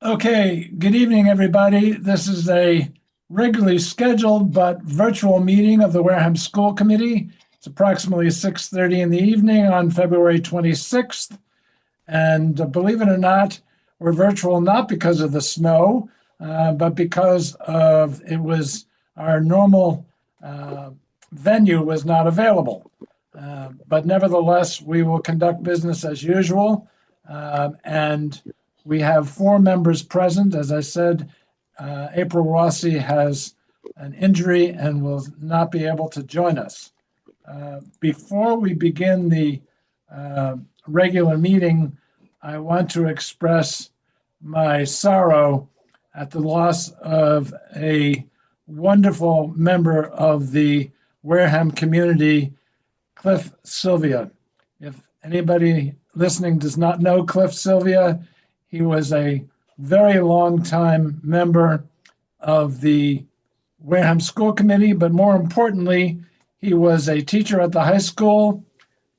Okay, good evening, everybody. This is a regularly scheduled but virtual meeting of the Wareham School Committee. It's approximately 6:30 in the evening on February 26th. And believe it or not, we're virtual not because of the snow, but because of it was our normal venue was not available. But nevertheless, we will conduct business as usual. And we have four members present. As I said, April Rossi has an injury and will not be able to join us. Before we begin the regular meeting, I want to express my sorrow at the loss of a wonderful member of the Wareham community, Cliff Sylvia. If anybody listening does not know Cliff Sylvia, he was a very long time member of the Wareham School Committee, but more importantly, he was a teacher at the high school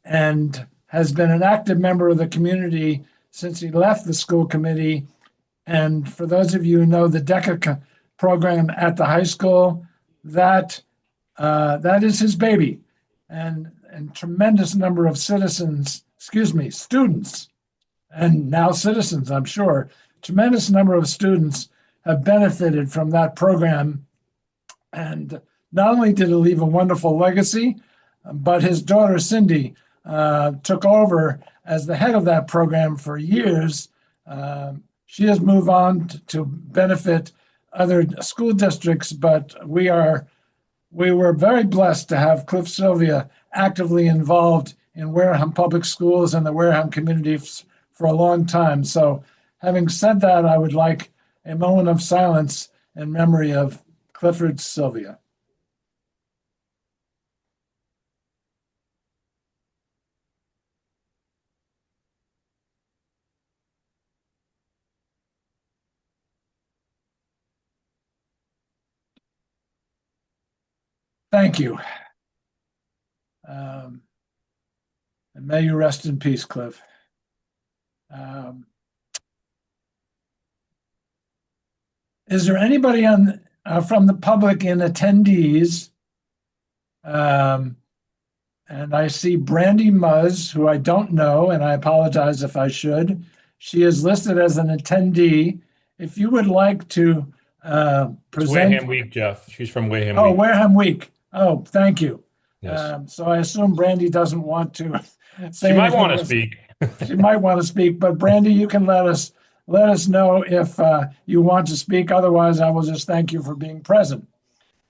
and has been an active member of the community since he left the school committee. And for those of you who know the DECA program at the high school, that is his baby. And tremendous number of students, and now citizens, I'm sure, tremendous number of students have benefited from that program. And not only did it leave a wonderful legacy, but his daughter Cindy took over as the head of that program for years. She has moved on to benefit other school districts, but we were very blessed to have Cliff Sylvia actively involved in Wareham Public Schools and the Wareham community for a long time. So, having said that, I would like a moment of silence in memory of Clifford Sylvia. Thank you. And may you rest in peace, Cliff. Um, is there anybody from the public in attendees? And I see Brandy Muzz, who I don't know, and I apologize if I should. She is listed as an attendee. If you would like to It's present. Wareham Week, Jeff. She's from Wareham Oh, Week. Wareham Week. Oh, thank you. Yes. So I assume Brandy doesn't want to She say might want anything. to speak. She might want to speak, but Brandy, you can let us know if you want to speak. Otherwise, I will just thank you for being present.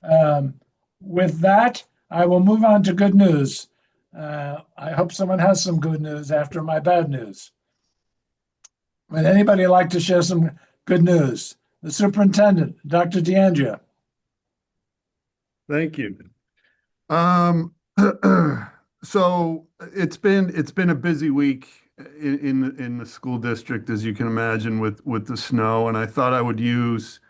Um, with that, I will move on to good news. I hope someone has some good news after my bad news. Would anybody like to share some good news? The superintendent, Dr. DeAndrea. Thank you. Um, so it's been a busy week in the school district, as you can imagine, with the snow, and I thought I would use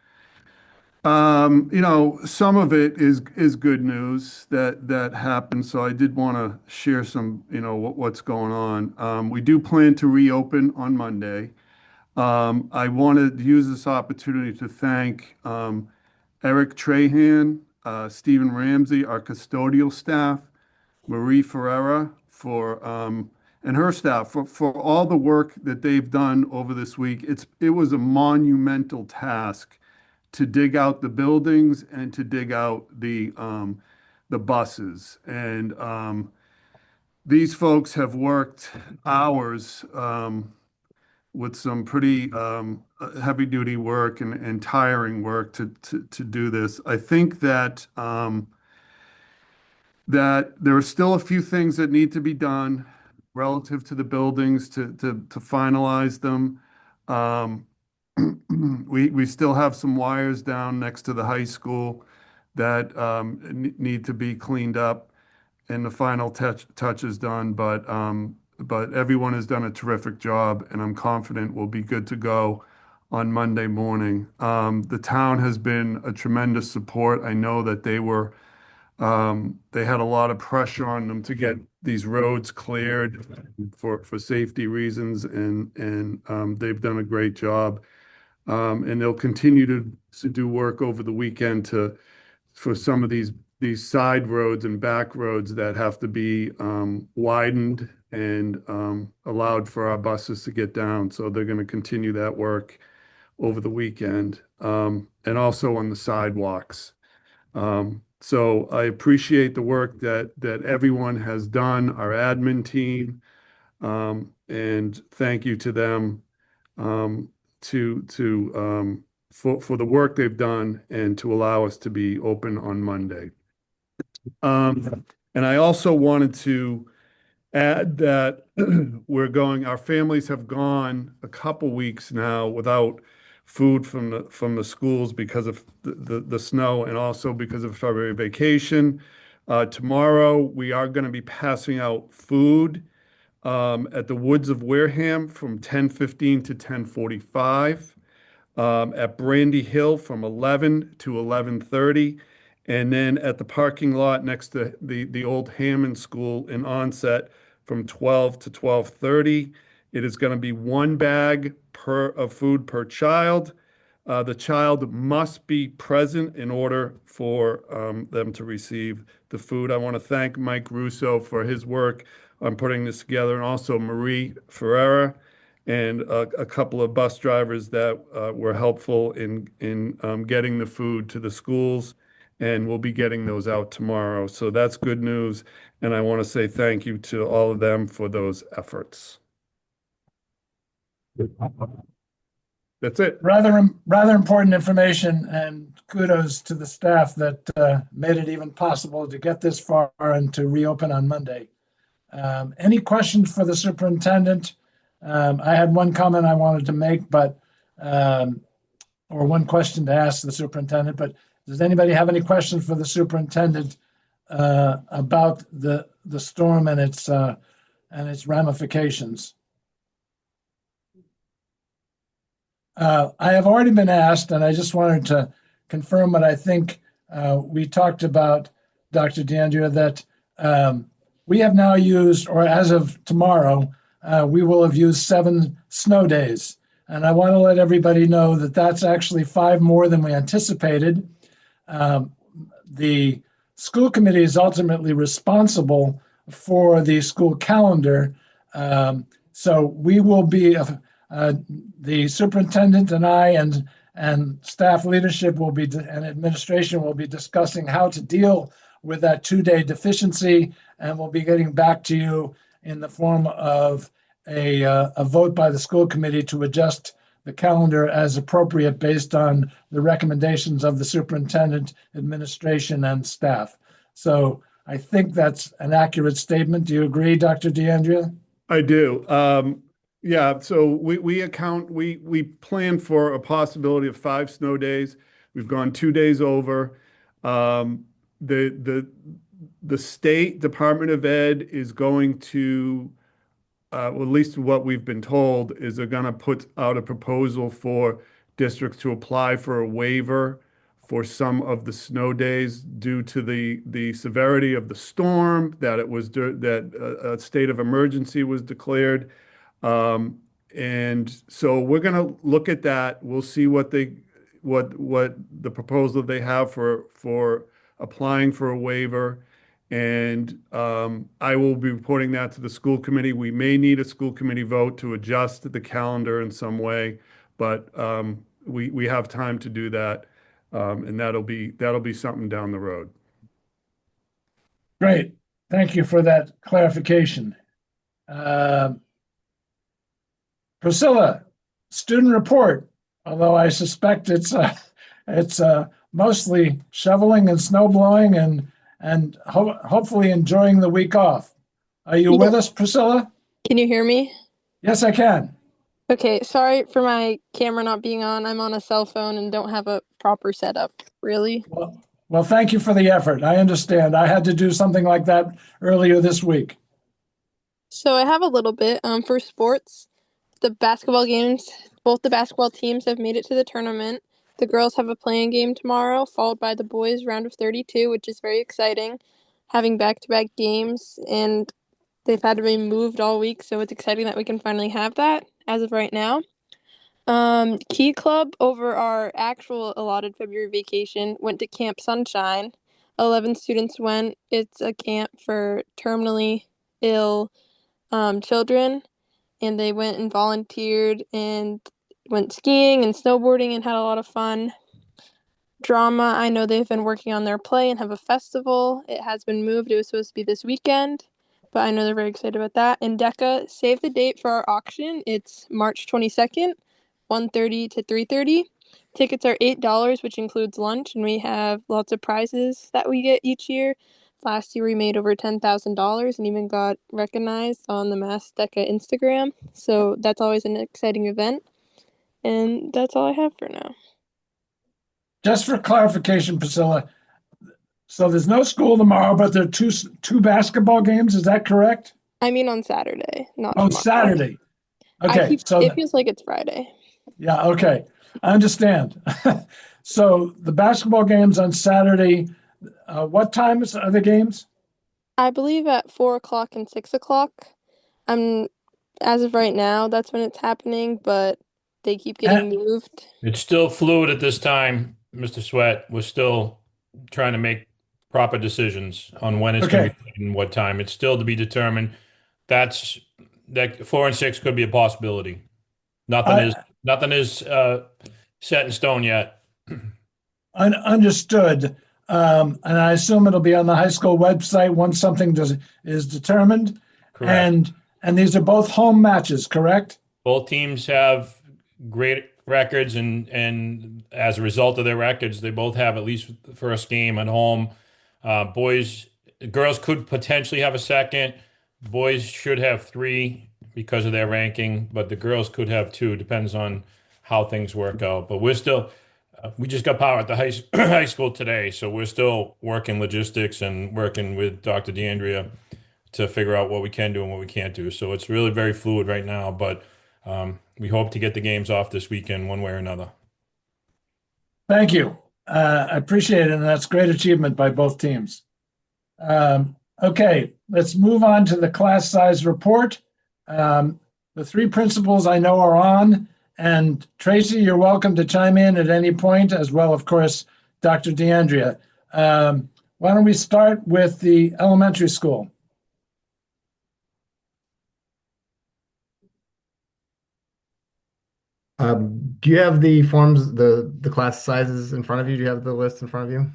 some of it is good news that happened. So I did want to share some, what's going on. We do plan to reopen on Monday. I wanted to use this opportunity to thank Eric Trahan, Stephen Ramsey, our custodial staff, Marie Ferreira and her staff for all the work that they've done over this week. It was a monumental task to dig out the buildings and to dig out the buses. And these folks have worked hours with some pretty heavy duty work and tiring work to do this. I think that there are still a few things that need to be done relative to the buildings to finalize them. Um, we still have some wires down next to the high school that need to be cleaned up and the final touch is done. But everyone has done a terrific job, and I'm confident we'll be good to go on Monday morning. The town has been a tremendous support. I know that they had a lot of pressure on them to get these roads cleared for safety reasons, and they've done a great job. And they'll continue to do work over the weekend for some of these side roads and back roads that have to be widened and allowed for our buses to get down. So they're going to continue that work over the weekend, and also on the sidewalks. So I appreciate the work that everyone has done, our admin team, and thank you to them, for the work they've done and to allow us to be open on Monday. And I also wanted to add that our families have gone a couple weeks now without food from the schools because of the snow and also because of February vacation. Tomorrow, we are going to be passing out food at the Woods of Wareham from 10:15 to 10:45, at Brandy Hill from 11 to 11:30, and then at the parking lot next to the old Hammond School in Onset from 12 to 12:30. It is going to be one bag of food per child. The child must be present in order for them to receive the food. I want to thank Mike Russo for his work on putting this together, and also Marie Ferreira and a couple of bus drivers that were helpful in getting the food to the schools, and we'll be getting those out tomorrow. So that's good news, and I want to say thank you to all of them for those efforts. That's it. Rather important information, and kudos to the staff that made it even possible to get this far and to reopen on Monday. Any questions for the superintendent? I had one comment I wanted to make, or one question to ask the superintendent, but does anybody have any questions for the superintendent about the storm and its ramifications? I have already been asked, and I just wanted to confirm what I think we talked about, Dr. DeAndrea, that we have now used, or as of tomorrow, we will have used 7 snow days. And I want to let everybody know that that's actually 5 more than we anticipated. The school committee is ultimately responsible for the school calendar. So we will be, the superintendent and I and staff leadership and administration will be discussing how to deal with that 2-day deficiency, and we'll be getting back to you in the form of a vote by the school committee to adjust the calendar as appropriate based on the recommendations of the superintendent, administration, and staff. So I think that's an accurate statement. Do you agree, Dr. DeAndrea? I do. Yeah, so we plan for a possibility of 5 snow days. We've gone 2 days over. The state Department of Ed is going to, well, at least what we've been told, is they're going to put out a proposal for districts to apply for a waiver for some of the snow days due to the severity of the storm, that a state of emergency was declared. And so we're going to look at that. We'll see what the proposal they have for applying for a waiver. And I will be reporting that to the school committee. We may need a school committee vote to adjust the calendar in some way, but we have time to do that. And that'll be something down the road. Great. Thank you for that clarification. Priscilla, student report, although I suspect it's mostly shoveling and snow blowing and hopefully enjoying the week off. Are you with us, Priscilla? Can you hear me? Yes, I can. Okay, sorry for my camera not being on. I'm on a cell phone and don't have a proper setup, really. Well, thank you for the effort. I understand. I had to do something like that earlier this week. So I have a little bit. For sports, the basketball games, both the basketball teams have made it to the tournament. The girls have a playing game tomorrow, followed by the boys' round of 32, which is very exciting, having back-to-back games, and they've had to be moved all week, so it's exciting that we can finally have that as of right now. Key Club over our actual allotted February vacation went to Camp Sunshine. 11 students went. It's a camp for terminally ill children, and they went and volunteered and went skiing and snowboarding and had a lot of fun. Drama, I know they've been working on their play and have a festival. It has been moved. It was supposed to be this weekend, but I know they're very excited about that. And DECA, save the date for our auction. It's March 22nd, 1:30 to 3:30. Tickets are $8, which includes lunch, and we have lots of prizes that we get each year. Last year we made over $10,000 and even got recognized on the Mass DECA Instagram. So that's always an exciting event. And that's all I have for now. Just for clarification, Priscilla, so there's no school tomorrow, but there are two basketball games. Is that correct? I mean on Saturday, not Oh, tomorrow. Saturday. Okay, It feels like it's Friday. yeah, okay. I understand. So the basketball games on Saturday, what times are the games? I believe at 4 o'clock and 6 o'clock. I'm as of right now, that's when it's happening, but they keep getting moved. It's still fluid at this time, Mr. Sweat. We're still trying to make proper decisions on when it's going to Okay. be played and what time. It's still to be determined. That 4 and 6 could be a possibility. Nothing is set in stone yet. Understood. And I assume it'll be on the high school website once something is determined. Correct. And these are both home matches, correct? Both teams have great records, and as a result of their records, they both have at least the first game at home. Girls could potentially have a second. Boys should have three because of their ranking, but the girls could have two. Depends on how things work out. But we just got power at the high school today, so we're still working logistics and working with Dr. DeAndrea to figure out what we can do and what we can't do. So it's really very fluid right now, but we hope to get the games off this weekend one way or another. Thank you. I appreciate it, and that's great achievement by both teams. Okay, let's move on to the class size report. The three principals I know are on, and Tracy, you're welcome to chime in at any point, as well, of course, Dr. DeAndrea. Why don't we start with the elementary school? Do you have the forms, the class sizes in front of you? Do you have the list in front of you?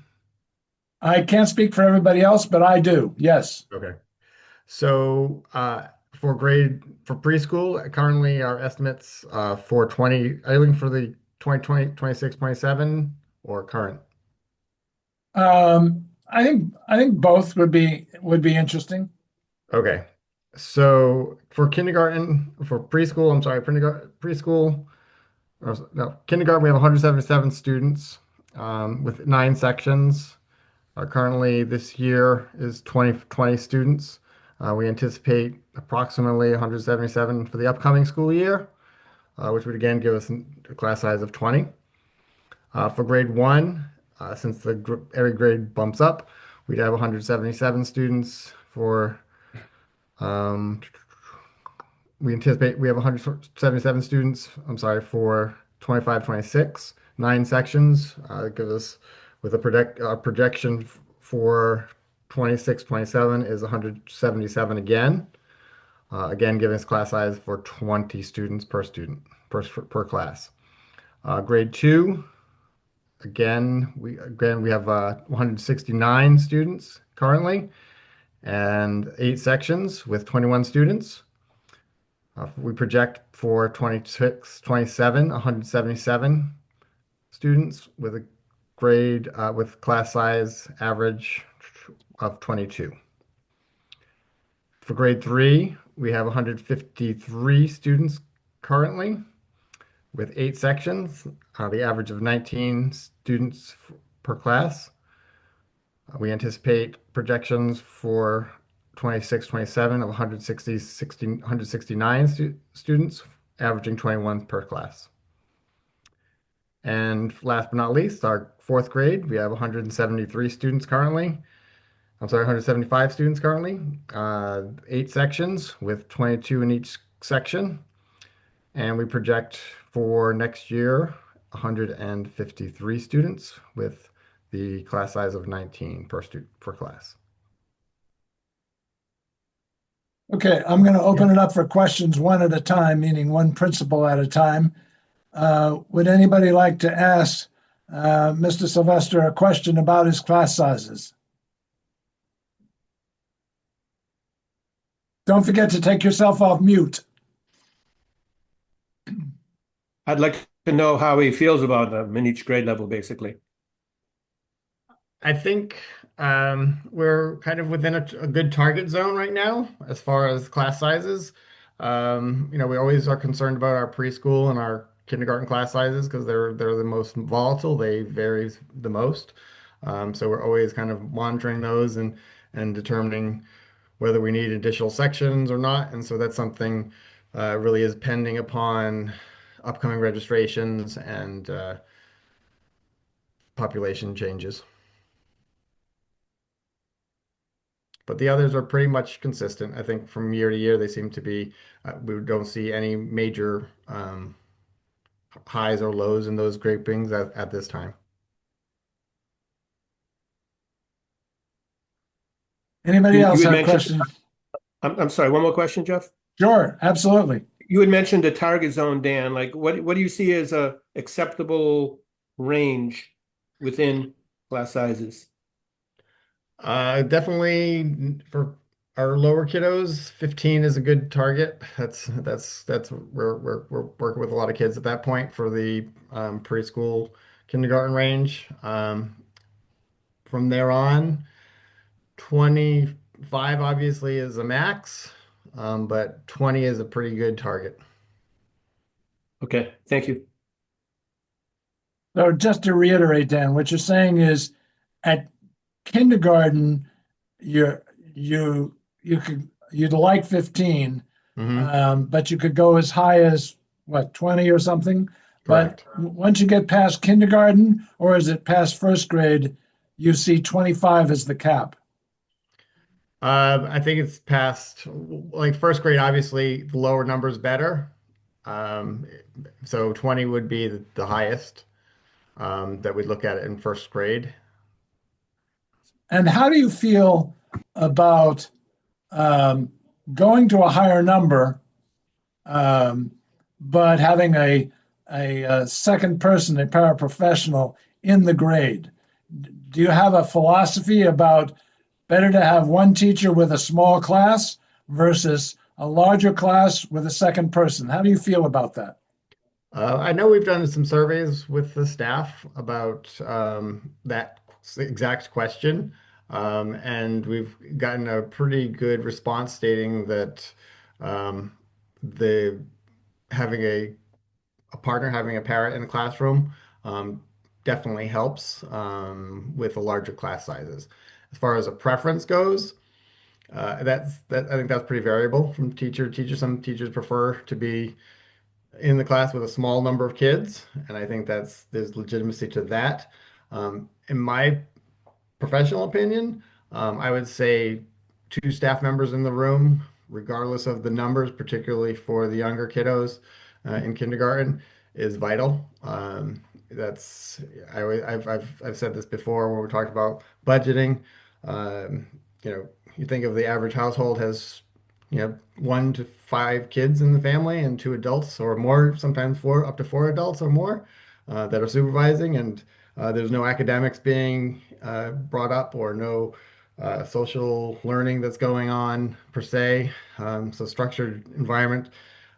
I can't speak for everybody else, but I do, yes. Okay. So for preschool, currently our estimates for 20, are you looking for the 2020, 26, 27 or current? I think both would be interesting. Okay. So for preschool, I'm sorry, kindergarten, we have 177 students with 9 sections. Currently, this year is 20 students. We anticipate approximately 177 for the upcoming school year, which would again give us a class size of 20. For grade 1, since every grade bumps up, we'd have 177 students for we anticipate we have 177 students, I'm sorry, for 25, 26, 9 sections. Gives us with a projection for 26, 27 is 177 again. Again, giving us class size for 20 students per per class. Grade 2, again we have 169 students currently and 8 sections with 21 students. We project for 26, 27, 177 students with a grade with class size average of 22. For grade 3, we have 153 students currently with 8 sections, the average of 19 students per class. We anticipate projections for 26, 27 of 169 students, averaging 21 per class. And last but not least, our 4th grade, we have 173 students currently. I'm sorry, 175 students currently, 8 sections with 22 in each section, And we project for next year 153 students with the class size of 19 per student per class. Okay, I'm going to open it up for questions one at a time, meaning one principal at a time. Would anybody like to ask Mr. Sylvester a question about his class sizes? Don't forget to take yourself off mute. I'd like to know how he feels about them in each grade level, basically. I think we're kind of within a good target zone right now as far as class sizes. We always are concerned about our preschool and our kindergarten class sizes because they're the most volatile. They vary the most. So we're always kind of monitoring those and determining whether we need additional sections or not. And so that's something really is pending upon upcoming registrations and population changes. But the others are pretty much consistent. I think from year to year, they seem to be, we don't see any major highs or lows in those groupings at this time. Anybody else had have mentioned, questions? I'm sorry, one more question, Jeff. Sure, absolutely. You had mentioned the target zone, Dan. Like, what do you see as a acceptable range within class sizes? Definitely for our lower kiddos, 15 is a good target. That's we're working with a lot of kids at that point for the preschool kindergarten range. From there on, 25 obviously is a max, but 20 is a pretty good target. Okay, thank you. So just to reiterate, Dan, what you're saying is at kindergarten, you'd like 15, but you could go as high as what, 20 or something? Correct. But once you get past kindergarten, or is it past first grade, you see 25 as the cap? I think it's past like first grade, obviously the lower number is better. So 20 would be the highest that we'd look at it in first grade. And how do you feel about going to a higher number, but having a second person, a paraprofessional in the grade? Do you have a philosophy about better to have one teacher with a small class versus a larger class with a second person? How do you feel about that? I know we've done some surveys with the staff about that exact question, and we've gotten a pretty good response stating that the having a partner, having a parent in the classroom, definitely helps with the larger class sizes. As far as a preference goes, I think that's pretty variable from teacher to teacher. Some teachers prefer to be in the class with a small number of kids, and I think there's legitimacy to that. In my professional opinion, I would say two staff members in the room, regardless of the numbers, particularly for the younger kiddos in kindergarten, is vital. I've said this before when we talked about budgeting. You think of the average household has 1 to 5 kids in the family and 2 adults or more, sometimes up to 4 adults or more that are supervising, and there's no academics being brought up or no social learning that's going on per se. So structured environment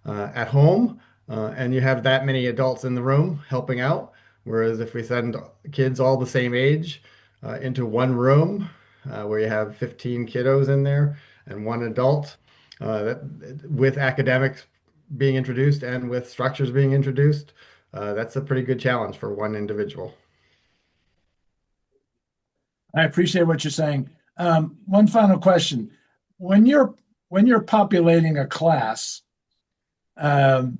at home, and you have that many adults in the room helping out. Whereas if we send kids all the same age into one room where you have 15 kiddos in there and one adult, with academics being introduced and with structures being introduced, that's a pretty good challenge for one individual. I appreciate what you're saying. One final question: when you're populating a class, I'm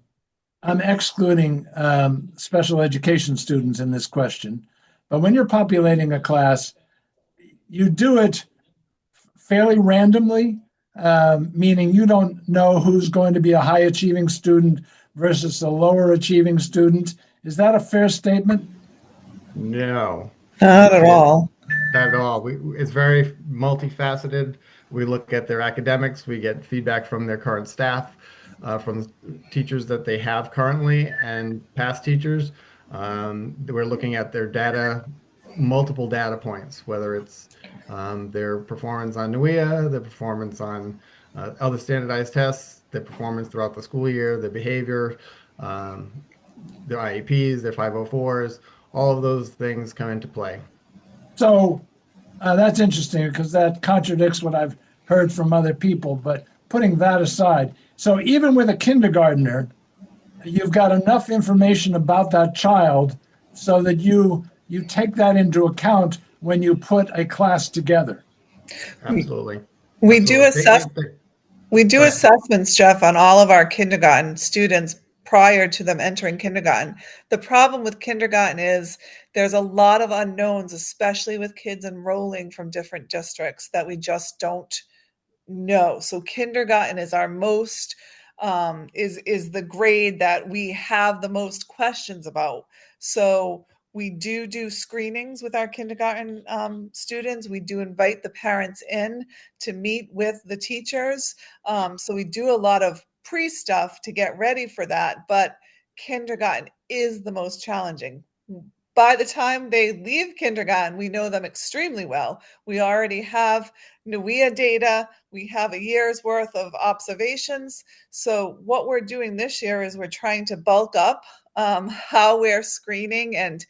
excluding special education students in this question, but when you're populating a class, you do it fairly randomly, meaning you don't know who's going to be a high achieving student versus a lower achieving student. Is that a fair statement? No, Not at all. not at all. It's very multifaceted. We look at their academics, we get feedback from their current staff, from teachers that they have currently and past teachers. We're looking at their data, multiple data points, whether it's their performance on NUIA, their performance on other standardized tests, their performance throughout the school year, their behavior, um, their IEPs, their 504s, all of those things come into play. So that's interesting because that contradicts what I've heard from other people. But putting that aside, so even with a kindergartner, you've got enough information about that child so that you take that into account when you put a class together. Absolutely. We do Absolutely. We do Go ahead. assessments, Jeff, on all of our kindergarten students prior to them entering kindergarten. The problem with kindergarten is there's a lot of unknowns, especially with kids enrolling from different districts that we just don't know. So kindergarten is our most is the grade that we have the most questions about. So we do screenings with our kindergarten students. We do invite the parents in to meet with the teachers. So we do a lot of pre-stuff to get ready for that. But kindergarten is the most challenging. By the time they leave kindergarten, we know them extremely well. We already have NUIA data. We have a year's worth of observations. So what we're doing this year is we're trying to bulk up how we're screening and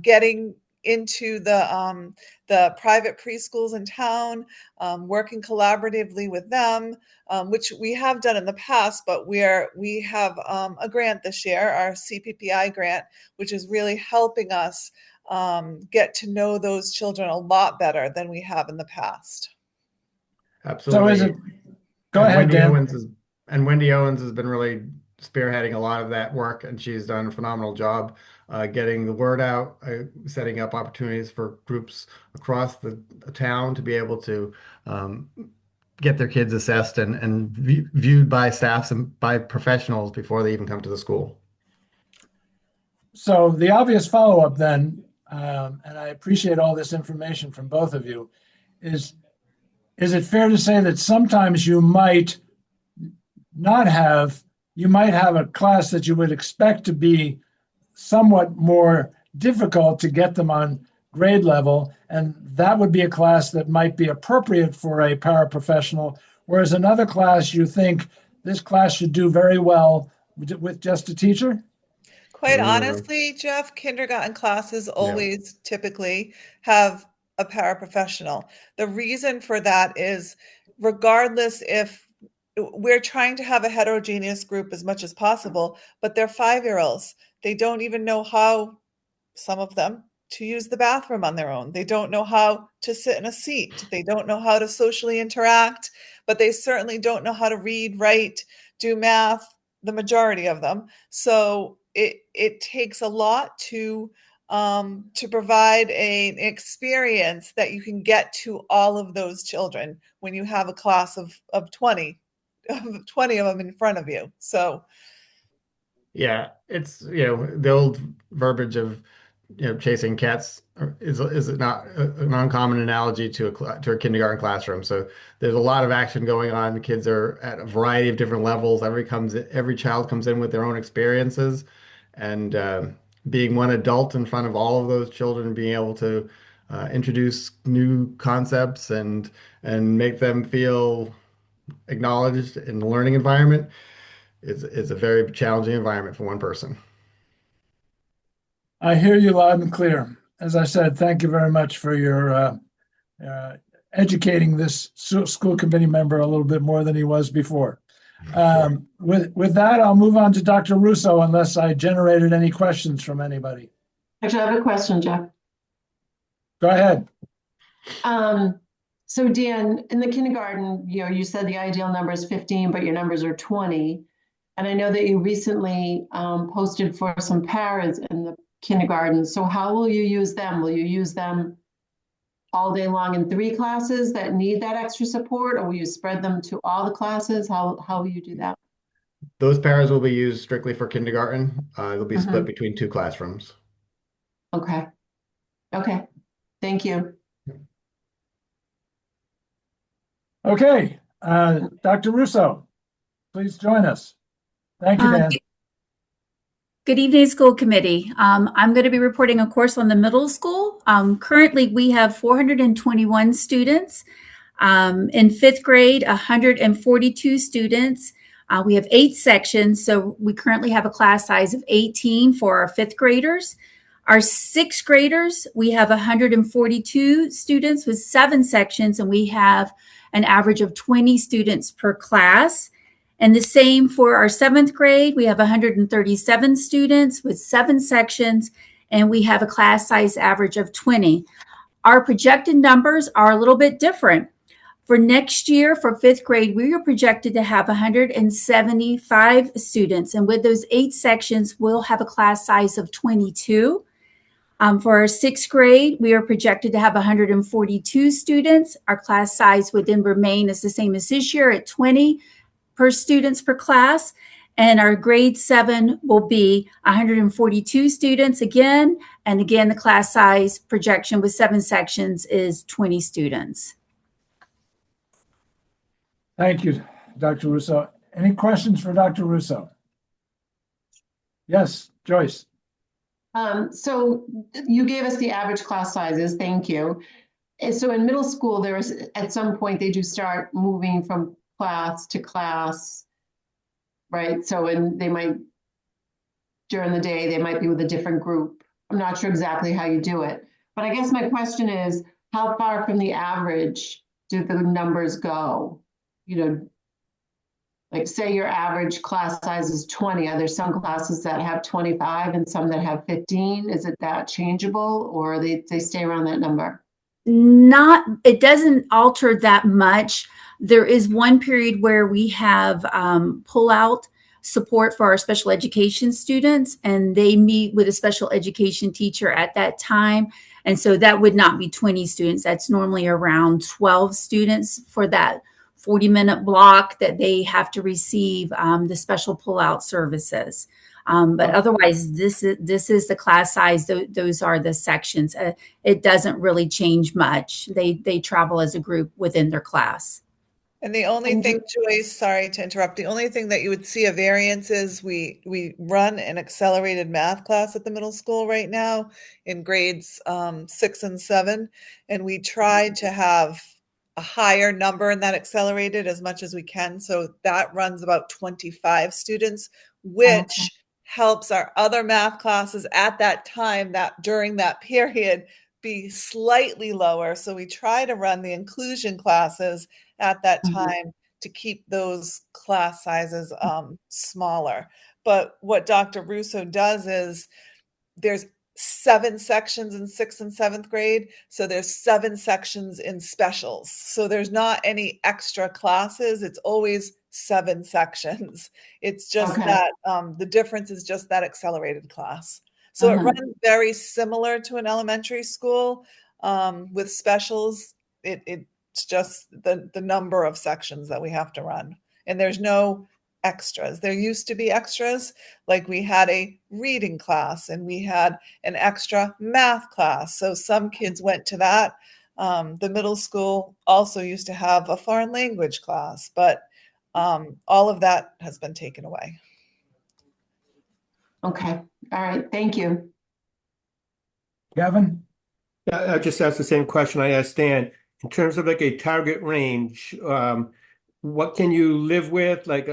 getting into the private preschools in town, working collaboratively with them, which we have done in the past, but we have a grant this year, our CPPI grant, which is really helping us get to know those children a lot better than we have in the past. Absolutely. So is it? Go And ahead, Dan. Wendy Owens has been really spearheading a lot of that work, and she's done a phenomenal job getting the word out, setting up opportunities for groups across the town to be able to get their kids assessed and viewed by staffs and by professionals before they even come to the school. So the obvious follow-up then, and I appreciate all this information from both of you, is it fair to say that sometimes you might have a class that you would expect to be somewhat more difficult to get them on grade level, and that would be a class that might be appropriate for a paraprofessional, whereas another class you think this class should do very well with just a teacher? Quite honestly, Jeff, kindergarten classes always typically have a paraprofessional. The reason for that is regardless if we're trying to have a heterogeneous group as much as possible, but they're 5-year-olds. They don't even know how, some of them, to use the bathroom on their own. They don't know how to sit in a seat. They don't know how to socially interact, but they certainly don't know how to read, write, do math, the majority of them. So it takes a lot to provide an experience that you can get to all of those children when you have a class of 20 of 20 of them in front of you. So yeah, it's the old verbiage of chasing cats is not an uncommon analogy to a kindergarten classroom. So there's a lot of action going on. The kids are at a variety of different levels. Every child comes in with their own experiences, and being one adult in front of all of those children, being able to introduce new concepts and make them feel acknowledged in the learning environment is a very challenging environment for one person. I hear you loud and clear. As I said, thank you very much for your educating this school committee member a little bit more than he was before. With that, I'll move on to Dr. Russo unless I generated any questions from anybody. Actually, I have a question, Jeff. Go ahead. So Dan, in the kindergarten, you said the ideal number is 15, but your numbers are 20. And I know that you recently posted for some paras in the kindergarten. So how will you use them? Will you use them all day long in 3 classes that need that extra support, or will you spread them to all the classes? How will you do that? Those pairs will be used strictly for kindergarten. They'll be split Mhm. between 2 classrooms. Okay. Okay. Thank you. Okay, Dr. Russo, please join us. Thank you, Dan. Good evening, school committee. I'm going to be reporting a course on the middle school. Currently, we have 421 students. In fifth grade, 142 students. We have 8 sections, so we currently have a class size of 18 for our fifth graders. Our sixth graders, we have 142 students with 7 sections, and we have an average of 20 students per class. And the same for our 7th grade. We have 137 students with 7 sections, and we have a class size average of 20. Our projected numbers are a little bit different. For next year, for 5th grade, we are projected to have 175 students. And with those 8 sections, we'll have a class size of 22. For our 6th grade, we are projected to have 142 students. Our class size would then remain as the same as this year at 20 per students per class. And our grade 7 will be 142 students again. And again, the class size projection with 7 sections is 20 students. Thank you, Dr. Russo. Any questions for Dr. Russo? Yes, Joyce. So you gave us the average class sizes. Thank you. And so in middle school, there is at some point they do start moving from class to class, right? So they might during the day they might be with a different group. I'm not sure exactly how you do it, but I guess my question is, how far from the average do the numbers go? You know, like say your average class size is 20. Are there some classes that have 25 and some that have 15? Is it that changeable, or they stay around that number? It doesn't alter that much. There is one period where we have pull-out support for our special education students, and they meet with a special education teacher at that time. And so that would not be 20 students. That's normally around 12 students for that 40-minute block that they have to receive the special pull-out services. But otherwise, this is the class size. Those are the sections. It doesn't really change much. They travel as a group within their class. And the only thing, Joyce, sorry to interrupt, the only thing that you would see a variance is we run an accelerated math class at the middle school right now in grades 6 and 7, and we try to have a higher number in that accelerated as much as we can. So that runs about 25 students, which helps our other math classes at that time, that during that period, be slightly lower. So we try to run the inclusion classes at that time to keep those class sizes smaller. But what Dr. Russo does is there's 7 sections in 6th and 7th grade. So there's 7 sections in specials. So there's not any extra classes. It's always 7 sections. It's just that the difference is just that accelerated class. So it runs very similar to an elementary school with specials. It's just the number of sections that we have to run. And there's no extras. There used to be extras, like we had a reading class and we had an extra math class. So some kids went to that. The middle school also used to have a foreign language class, but all of that has been taken away. Okay. All right. Thank you. Kevin? I just asked the same question I asked Dan. In terms of like a target range, what can you live with? Like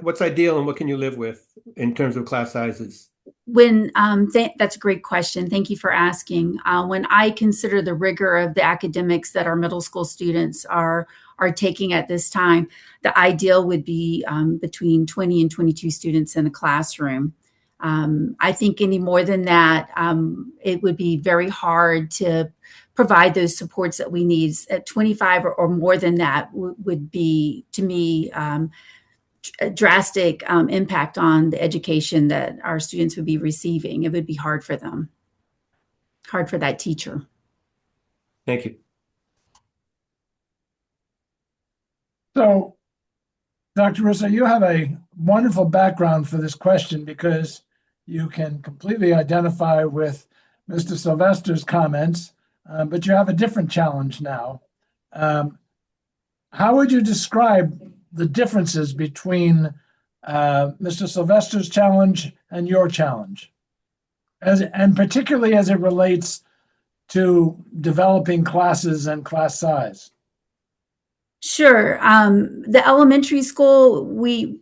what's ideal and what can you live with in terms of class sizes? That's a great question. Thank you for asking. When I consider the rigor of the academics that our middle school students are taking at this time, the ideal would be between 20 and 22 students in a classroom. I think any more than that, it would be very hard to provide those supports that we need. At 25 or more than that would be, to me, a drastic impact on the education that our students would be receiving. It would be hard for them, hard for that teacher. Thank you. So Dr. Russo, you have a wonderful background for this question because you can completely identify with Mr. Sylvester's comments, but you have a different challenge now. How would you describe the differences between Mr. Sylvester's challenge and your challenge, and particularly as it relates to developing classes and class size? Sure. The elementary school, in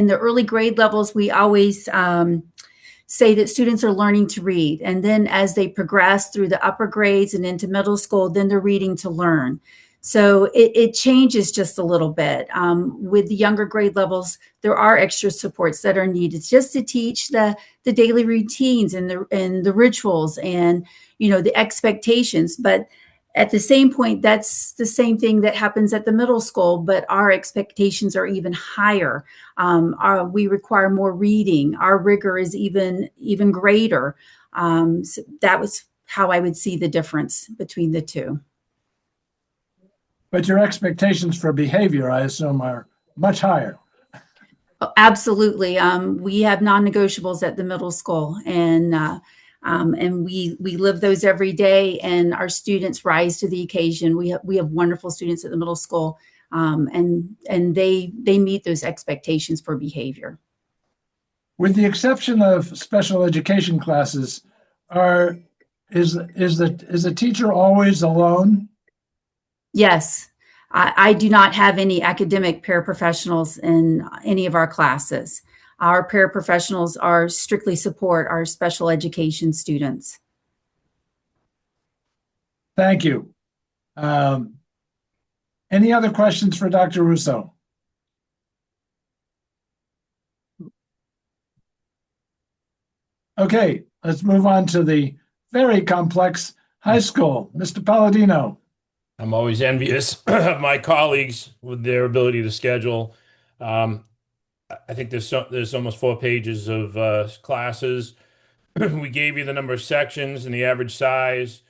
the early grade levels, we always say that students are learning to read. And then as they progress through the upper grades and into middle school, then they're reading to learn. So it changes just a little bit. With the younger grade levels, there are extra supports that are needed just to teach the daily routines and the rituals and, the expectations. But at the same point, that's the same thing that happens at the middle school, but our expectations are even higher. We require more reading. Our rigor is even greater. So that was how I would see the difference between the two. But your expectations for behavior, I assume, are much higher. Oh, absolutely. We have non-negotiables at the middle school, and we live those every day, and our students rise to the occasion. We have wonderful students at the middle school, and they meet those expectations for behavior. With the exception of special education classes, is the teacher always alone? Yes, I do not have any academic paraprofessionals in any of our classes. Our paraprofessionals are strictly support our special education students. Thank you. Any other questions for Dr. Russo? Okay, let's move on to the very complex high school. Mr. Palladino. I'm always envious of my colleagues with their ability to schedule. I think there's almost 4 pages of classes. We gave you the number of sections and the average size.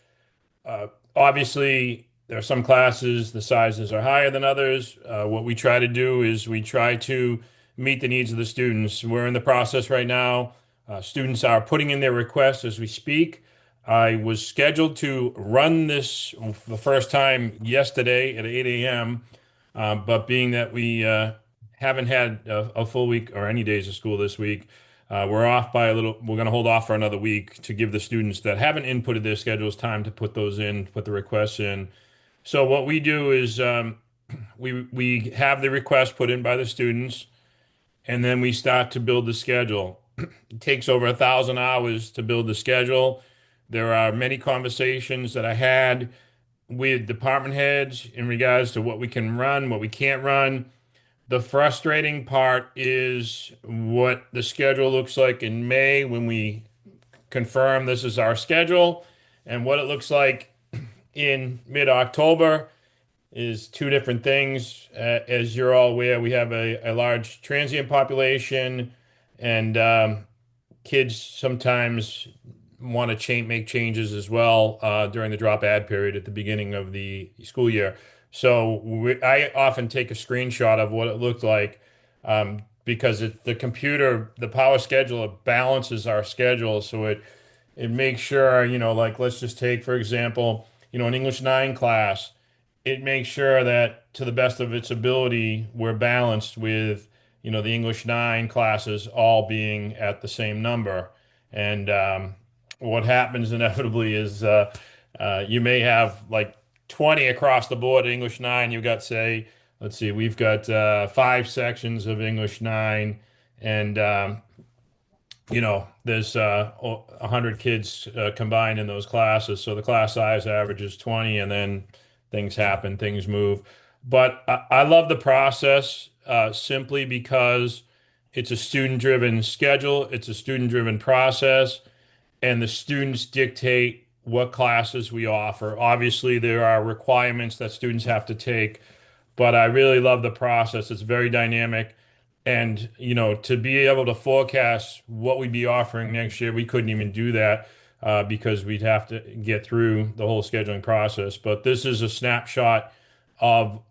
Obviously, there are some classes, the sizes are higher than others. What we try to do is we try to meet the needs of the students. We're in the process right now. Students are putting in their requests as we speak. I was scheduled to run this the first time yesterday at 8 a.m., but being that we haven't had a full week or any days of school this week, we're off by a little. We're going to hold off for another week to give the students that haven't inputted their schedules time to put those in, put the requests in. So what we do is we have the request put in by the students, and then we start to build the schedule. It takes over 1,000 hours to build the schedule. There are many conversations that I had with department heads in regards to what we can run, what we can't run. The frustrating part is what the schedule looks like in May when we confirm this is our schedule, and what it looks like in mid-October is 2 different things. As you're all aware, we have a large transient population, and kids sometimes want to make changes as well during the drop add period at the beginning of the school year. So I often take a screenshot of what it looked like because the computer, the Power Scheduler balances our schedule. So it makes sure, like let's just take, for example, an English 9 class. It makes sure that to the best of its ability, we're balanced with, the English 9 classes all being at the same number. And what happens inevitably is you may have like 20 across the board English 9. You've got, say, let's see, we've got 5 sections of English 9, and there's 100 kids combined in those classes. So the class size average is 20, and then things happen, things move. But I love the process simply because it's a student-driven schedule, it's a student-driven process, and the students dictate what classes we offer. Obviously, there are requirements that students have to take, but I really love the process. It's very dynamic. And, to be able to forecast what we'd be offering next year, we couldn't even do that because we'd have to get through the whole scheduling process. But this is a snapshot of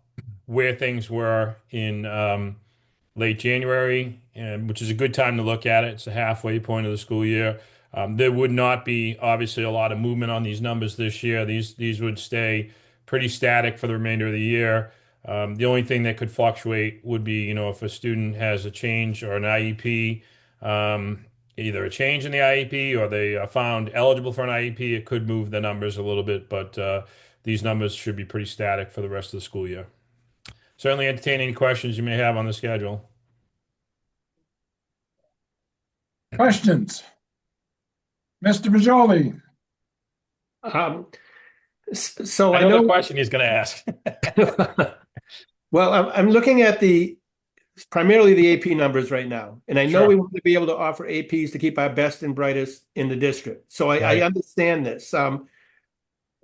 where things were in late January, and which is a good time to look at it. It's the halfway point of the school year. There would not be obviously a lot of movement on these numbers this year. These would stay pretty static for the remainder of the year. The only thing that could fluctuate would be, if a student has a change or an IEP, either a change in the IEP or they are found eligible for an IEP, it could move the numbers a little bit, but these numbers should be pretty static for the rest of the school year. Certainly entertain any questions you may have on the schedule. Questions? Mr. Bajoli? So I I know the know, question he's going to ask. well, I'm looking at primarily the AP numbers right now. And I know Sure. we want to be able to offer APs to keep our best and brightest in the district. So I Right. understand this.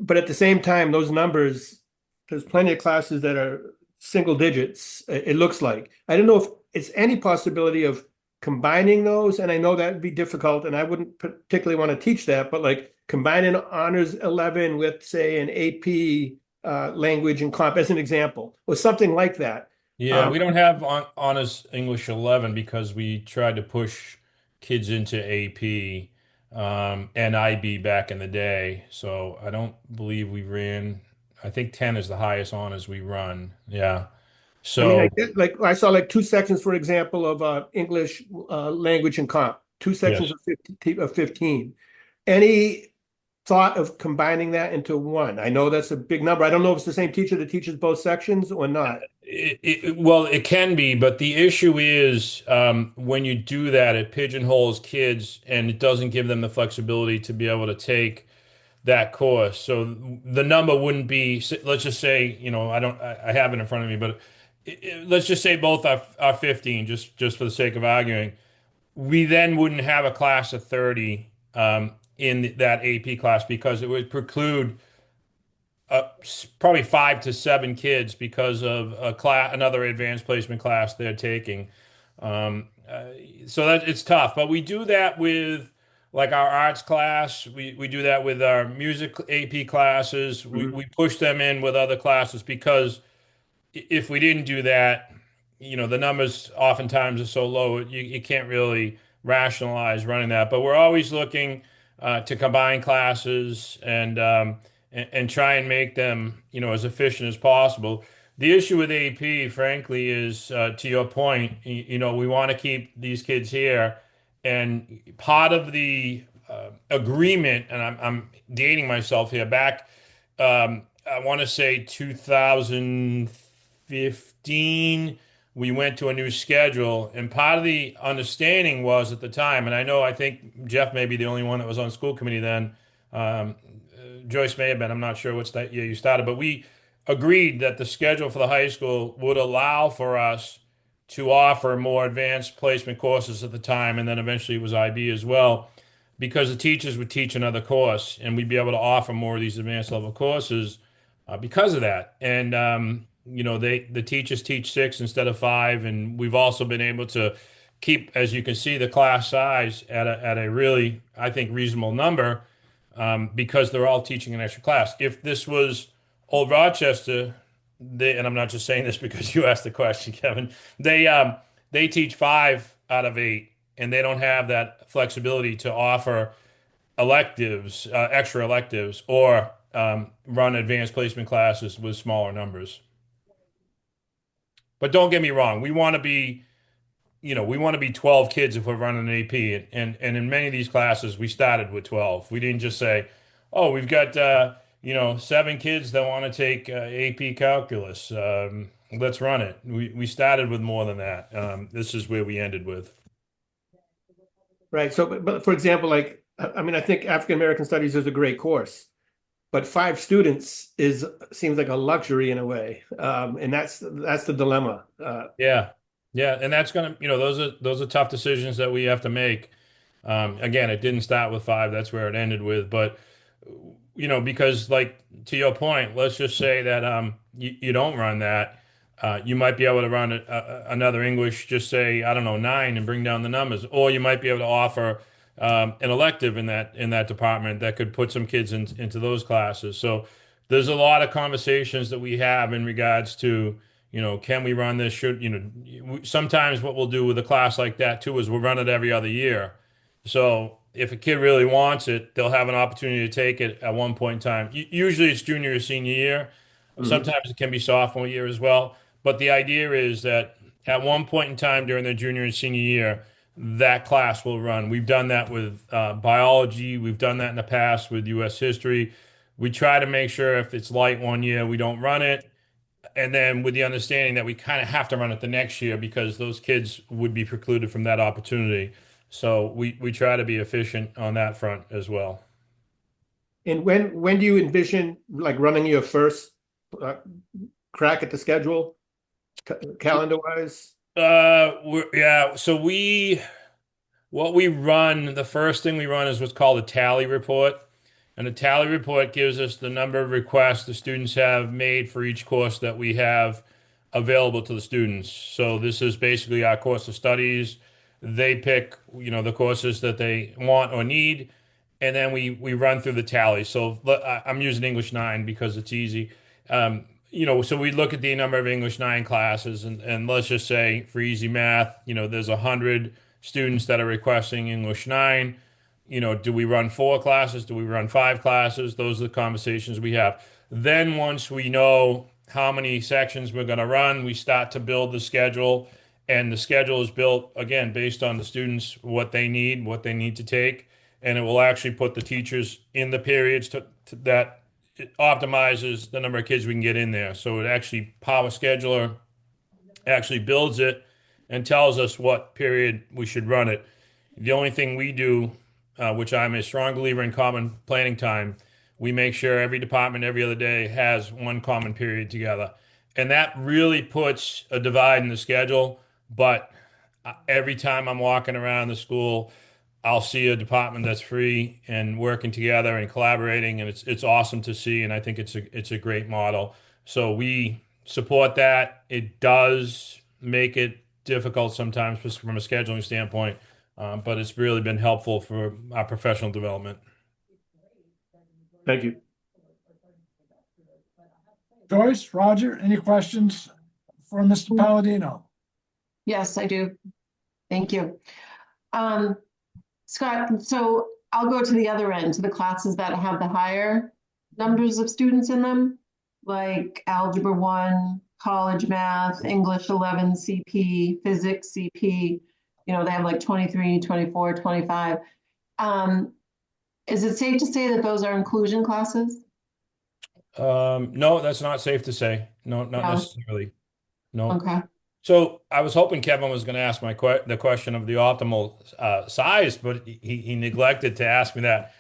But at the same time, those numbers, there's plenty of classes that are single digits, it looks like. I don't know if it's any possibility of combining those, and I know that would be difficult, and I wouldn't particularly want to teach that, but like combining honors 11 with, say, an AP language and comp as an example, or something like that. Yeah, we don't have honors English 11 because we tried to push kids into AP and IB back in the day. So I don't believe we ran, I think 10 is the highest honors we run. Yeah. I mean, So, I saw like two sections, for example, of English language and comp, two sections yes. of 15. Any thought of combining that into one? I know that's a big number. I don't know if it's the same teacher that teaches both sections or not. Well, it can be, but the issue is when you do that, it pigeonholes kids and it doesn't give them the flexibility to be able to take that course. So the number wouldn't be, let's just say, I have it in front of me, but let's just say both are 15, just for the sake of arguing. We then wouldn't have a class of 30 in that AP class because it would preclude probably 5 to 7 kids because of another advanced placement class they're taking. Um, uh, so that it's tough, but we do that with like our arts class. We do that with our music AP classes. We push them in with other classes because if we didn't do that, the numbers oftentimes are so low, you can't really rationalize running that. But we're always looking to combine classes and try and make them, as efficient as possible. The issue with AP, frankly, is to your point, we want to keep these kids here. And part of the agreement, and I'm dating myself here, back, I want to say 2015, we went to a new schedule. And part of the understanding was at the time, and I think Jeff may be the only one that was on school committee then. Um, Joyce may have been, I'm not sure what's that year you started, but we agreed that the schedule for the high school would allow for us to offer more advanced placement courses at the time, and then eventually it was IB as well, because the teachers would teach another course, and we'd be able to offer more of these advanced level courses because of that. And the teachers teach 6 instead of 5, and we've also been able to keep, as you can see, the class size at a really, I think, reasonable number because they're all teaching an extra class. If this was Old Rochester, and I'm not just saying this because you asked the question, Kevin, they teach 5 out of 8, and they don't have that flexibility to offer electives, extra electives, or run advanced placement classes with smaller numbers. But don't get me wrong, we want to be 12 kids if we're running an AP. And in many of these classes, we started with 12. We didn't just say, oh, we've got 7 kids that want to take AP calculus. Let's run it. We started with more than that. This is where we ended with. Right. So, but for example, like, I mean, I think African American Studies is a great course, but 5 students seems like a luxury in a way, and that's the dilemma. Yeah. Yeah. And that's gonna, those are tough decisions that we have to make. Again, it didn't start with 5, that's where it ended with. But because like to your point, let's just say that you don't run that. You might be able to run another English, just say, I don't know, 9 and bring down the numbers. Or you might be able to offer an elective in that department that could put some kids into those classes. So there's a lot of conversations that we have in regards to, Can we run this? Sometimes what we'll do with a class like that too is we'll run it every other year. So if a kid really wants it, they'll have an opportunity to take it at one point in time. Usually it's junior or senior year. Sometimes it can be sophomore year as well. But the idea is that at one point in time during their junior and senior year, that class will run. We've done that with biology. We've done that in the past with U.S. history. We try to make sure if it's light one year, we don't run it. And then with the understanding that we kind of have to run it the next year because those kids would be precluded from that opportunity. So we try to be efficient on that front as well. And when do you envision like running your first crack at the schedule, calendar wise? What we run, the first thing we run is what's called a tally report. And the tally report gives us the number of requests the students have made for each course that we have available to the students. So this is basically our course of studies. They pick, the courses that they want or need, and then we run through the tally. So I'm using English 9 because it's easy. So we look at the number of English 9 classes, and let's just say for easy math, there's 100 students that are requesting English 9. Do we run 4 classes? Do we run 5 classes? Those are the conversations we have. Then once we know how many sections we're going to run, we start to build the schedule. And the schedule is built, again, based on the students, what they need to take. And it will actually put the teachers in the periods that it optimizes the number of kids we can get in there. So it actually, Power Scheduler actually builds it and tells us what period we should run it. The only thing we do, which I'm a strong believer in common planning time, we make sure every department every other day has one common period together. And that really puts a divide in the schedule. But every time I'm walking around the school, I'll see a department that's free and working together and collaborating, and it's awesome to see. And I think it's a great model. So we support that. It does make it difficult sometimes from a scheduling standpoint, but it's really been helpful for our professional development. Thank you. Joyce, Roger, any questions for Mr. Palladino? Yes, I do. Thank you. Scott, so I'll go to the other end, to the classes that have the higher numbers of students in them, like Algebra 1, College Math, English 11 CP, Physics CP. They have like 23, 24, 25. Is it safe to say that those are inclusion classes? No, that's not safe to say. No, not necessarily. No. Okay. So I was hoping Kevin was going to ask the question of the optimal size, but he neglected to ask me that.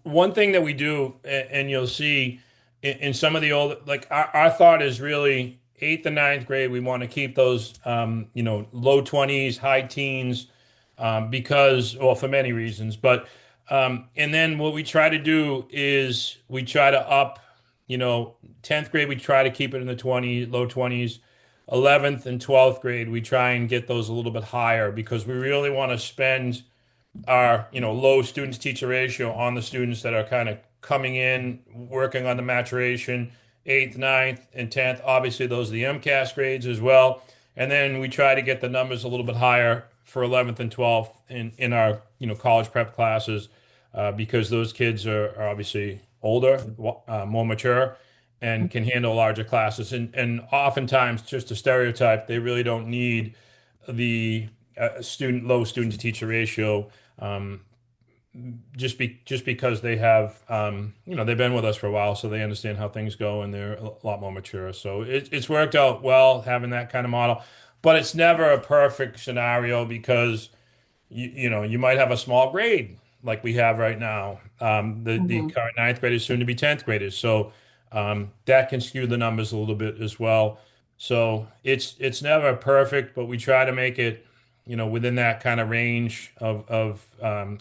One thing that we do, and you'll see in some of the old, like our thought is really 8th and 9th grade. We want to keep those, low 20s, high teens, for many reasons. But and then what we try to do is we try to up, 10th grade, we try to keep it in the low 20s. 11th and 12th grade, we try and get those a little bit higher because we really want to spend our, low students teacher ratio on the students that are kind of coming in, working on the maturation, 8th, 9th, and 10th. Obviously, those are the MCAS grades as well. And then we try to get the numbers a little bit higher for 11th and 12th in our, college prep classes because those kids are obviously older, more mature, and can handle larger classes. And oftentimes, just a stereotype, they really don't need the low student to teacher ratio just because they have, they've been with us for a while, so they understand how things go and they're a lot more mature. So it's worked out well having that kind of model, but it's never a perfect scenario because you might have a small grade like we have right now. The current 9th graders soon to be 10th graders. So that can skew the numbers a little bit as well. So it's never perfect, but we try to make it, within that kind of range of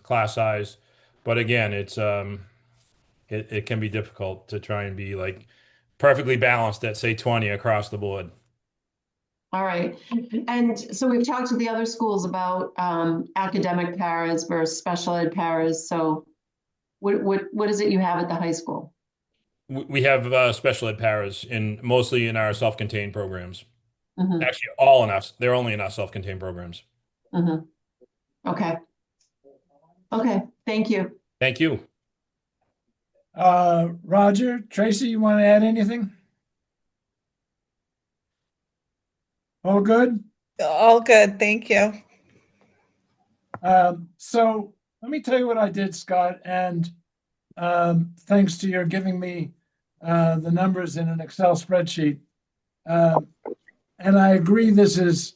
class size. But again, it can be difficult to try and be like perfectly balanced at say 20 across the board. All right. And so we've talked to the other schools about academic paras versus special ed paras. So what is it you have at the high school? We have special ed paras mostly in our self-contained programs. Mhm, Actually, all in us. They're only in our self-contained programs. mhm. Okay. Okay, thank you. Thank you. Roger, Tracy, you want to add anything? All good? All good, thank you. So let me tell you what I did, Scott, and thanks to your giving me the numbers in an Excel spreadsheet. And I agree this is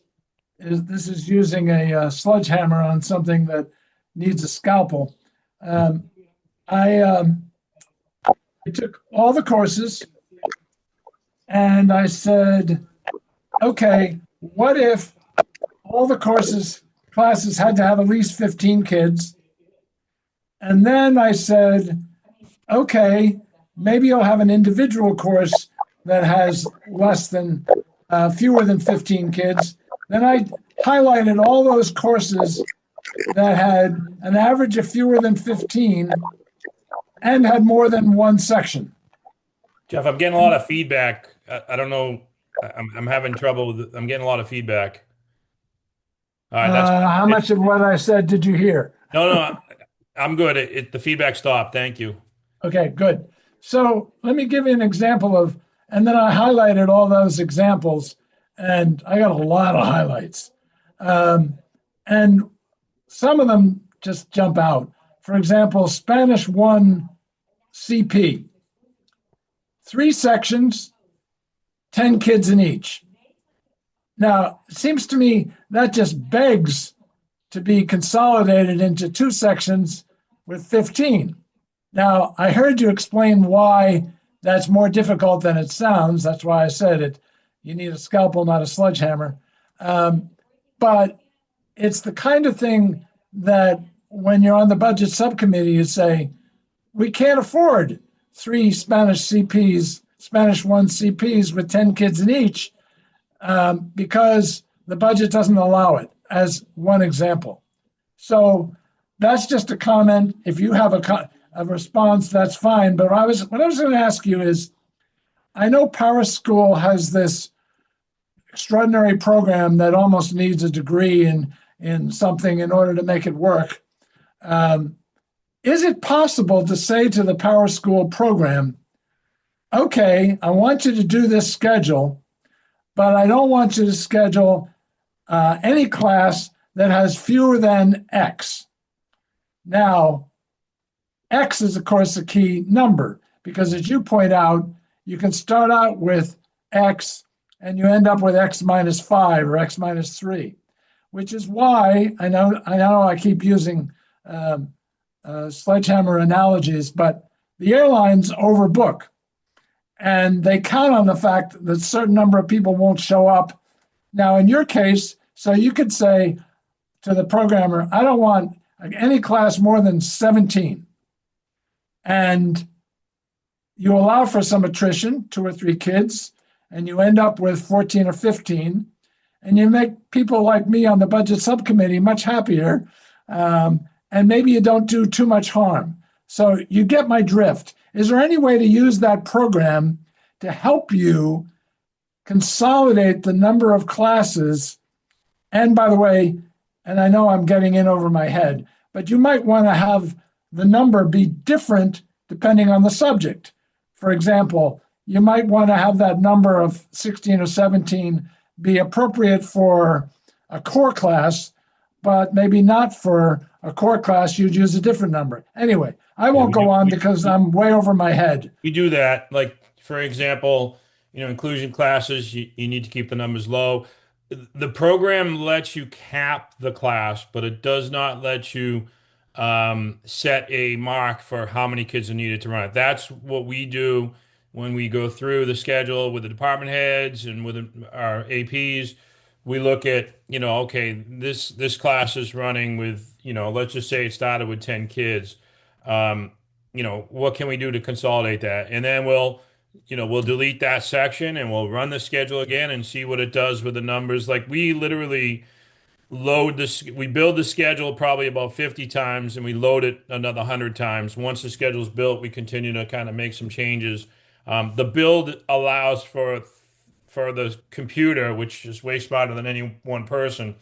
using a sledgehammer on something that needs a scalpel. I took all the courses and I said, okay, what if all the classes had to have at least 15 kids? And then I said, okay, maybe you'll have an individual course that has fewer than 15 kids. Then I highlighted all those courses that had an average of fewer than 15 and had more than one section. Jeff, I'm getting a lot of feedback. I don't know. I'm having trouble with. I'm getting a lot of feedback. All right, that's How much of what I said did you hear? no. I'm good. The feedback stopped. Thank you. Okay, good. So let me give you an example and then I highlighted all those examples, and I got a lot of highlights. And some of them just jump out. For example, Spanish 1 CP, 3 sections, 10 kids in each. Now, it seems to me that just begs to be consolidated into 2 sections with 15. Now, I heard you explain why that's more difficult than it sounds. That's why I said it. You need a scalpel, not a sledgehammer. But it's the kind of thing that when you're on the budget subcommittee, you say, we can't afford 3 Spanish 1 CPs with 10 kids in each, because the budget doesn't allow it, as one example. So that's just a comment. If you have a response, that's fine. But what I was going to ask you is, I know Paris School has this extraordinary program that almost needs a degree in something in order to make it work. Is it possible to say to the Power School program, okay, I want you to do this schedule, but I don't want you to schedule any class that has fewer than X. Now, X is, of course, a key number, because as you point out, you can start out with X and you end up with X minus 5 or X minus 3, which is why I know I keep using sledgehammer analogies, but the airlines overbook. And they count on the fact that a certain number of people won't show up. Now, in your case, so you could say to the programmer, I don't want any class more than 17. And you allow for some attrition, 2 or 3 kids, and you end up with 14 or 15. And you make people like me on the budget subcommittee much happier. And maybe you don't do too much harm. So you get my drift. Is there any way to use that program to help you consolidate the number of classes? And by the way, and I know I'm getting in over my head, but you might want to have the number be different depending on the subject. For example, you might want to have that number of 16 or 17 be appropriate for a core class, but maybe not for a core class. You'd use a different number. Anyway, I won't go on because I'm way over my head. We do that. Like, for example, inclusion classes, you need to keep the numbers low. The program lets you cap the class, but it does not let you set a mark for how many kids are needed to run it. That's what we do when we go through the schedule with the department heads and with our APs. We look at, okay, this class is running with, let's just say it started with 10 kids. What can we do to consolidate that? And then we'll delete that section and we'll run the schedule again and see what it does with the numbers. Like, we literally we build the schedule probably about 50 times and we load it another 100 times. Once the schedule's built, we continue to kind of make some changes The build allows for the computer, which is way smarter than any one person,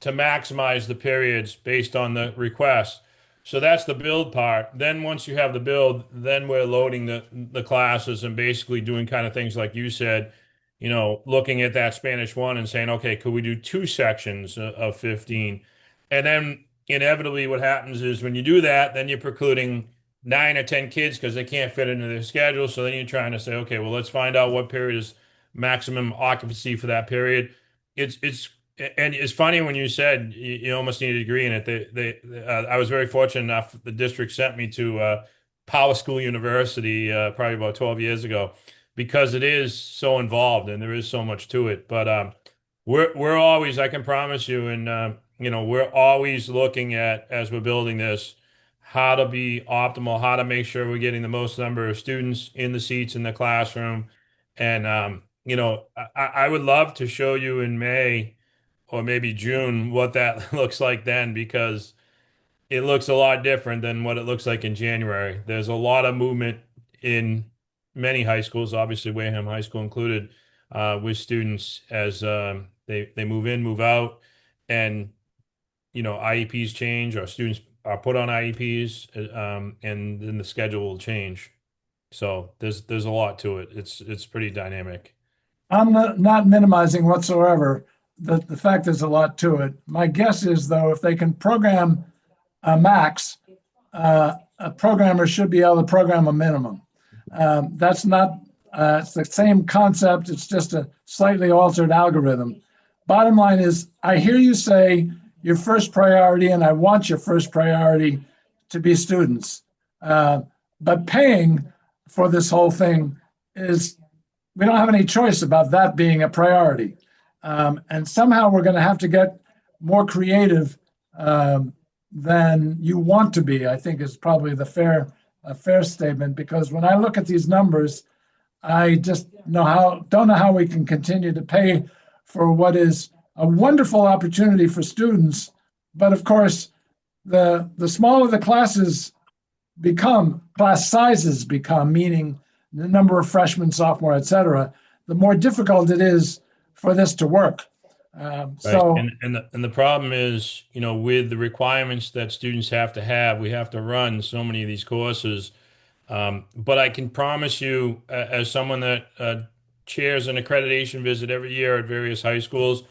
to maximize the periods based on the request. So that's the build part. Then once you have the build, then we're loading the classes and basically doing kind of things like you said, looking at that Spanish one and saying, okay, could we do two sections of 15? And then inevitably what happens is when you do that, then you're precluding 9 or 10 kids because they can't fit into their schedule. So then you're trying to say, okay, well, let's find out what period is maximum occupancy for that period. And it's funny when you said you almost need a degree in it. I was very fortunate enough. The district sent me to Power School University probably about 12 years ago because it is so involved and there is so much to it. But we're always, I can promise you, and we're always looking at as we're building this how to be optimal, how to make sure we're getting the most number of students in the seats in the classroom. And I would love to show you in May or maybe June what that looks like then, because it looks a lot different than what it looks like in January. There's a lot of movement in many high schools, obviously Wareham High School included, with students as they move in, move out, and IEPs change, or students are put on IEPs, and then the schedule will change. So there's a lot to it. It's pretty dynamic. I'm not minimizing whatsoever the fact there's a lot to it. My guess is, though, if they can program a max, a programmer should be able to program a minimum. That's not, it's the same concept. It's just a slightly altered algorithm. Bottom line is, I hear you say your first priority, and I want your first priority to be students. But paying for this whole thing is, we don't have any choice about that being a priority. And somehow we're going to have to get more creative than you want to be, I think is probably a fair statement, because when I look at these numbers, I just don't know how we can continue to pay for what is a wonderful opportunity for students. But of course, the smaller the class sizes become, meaning the number of freshmen, sophomore, et cetera, the more difficult it is for this to work. So, right. And the problem is, with the requirements that students have to have, we have to run so many of these courses. But I can promise you, as someone that chairs an accreditation visit every year at various high schools,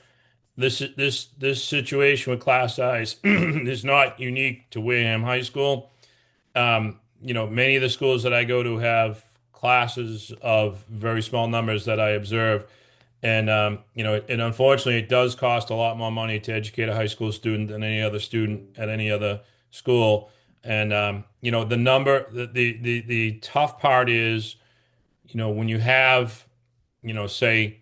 this situation with class size is not unique to Wareham High School. Many of the schools that I go to have classes of very small numbers that I observe. And, and unfortunately, it does cost a lot more money to educate a high school student than any other student at any other school. And, the tough part is, when you have, say,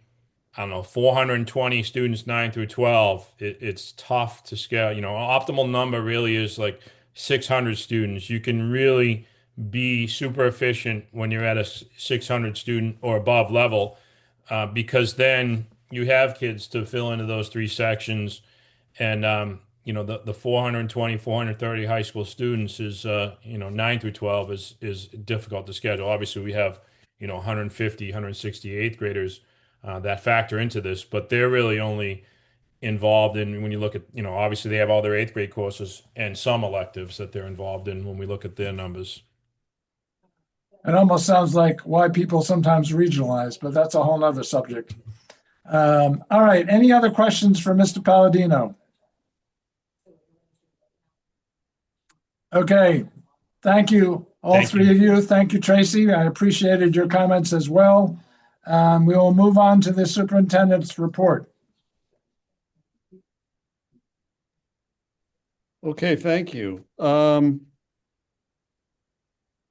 I don't know, 420 students, 9 through 12, it's tough to scale. Optimal number really is like 600 students. You can really be super efficient when you're at a 600 student or above level, because then you have kids to fill into those three sections. And, the 420, 430 high school students is, 9 through 12 is difficult to schedule. Obviously, we have, 150, 160 eighth graders that factor into this, but they're really only involved in, when you look at, obviously they have all their eighth grade courses and some electives that they're involved in when we look at their numbers. it almost sounds like why people sometimes regionalize, but that's a whole nother subject. All right, any other questions for Mr. Palladino? Okay, thank you, all three of you. Thank you, Tracy. I appreciated your comments as well. We will move on to the superintendent's report. Okay, thank you.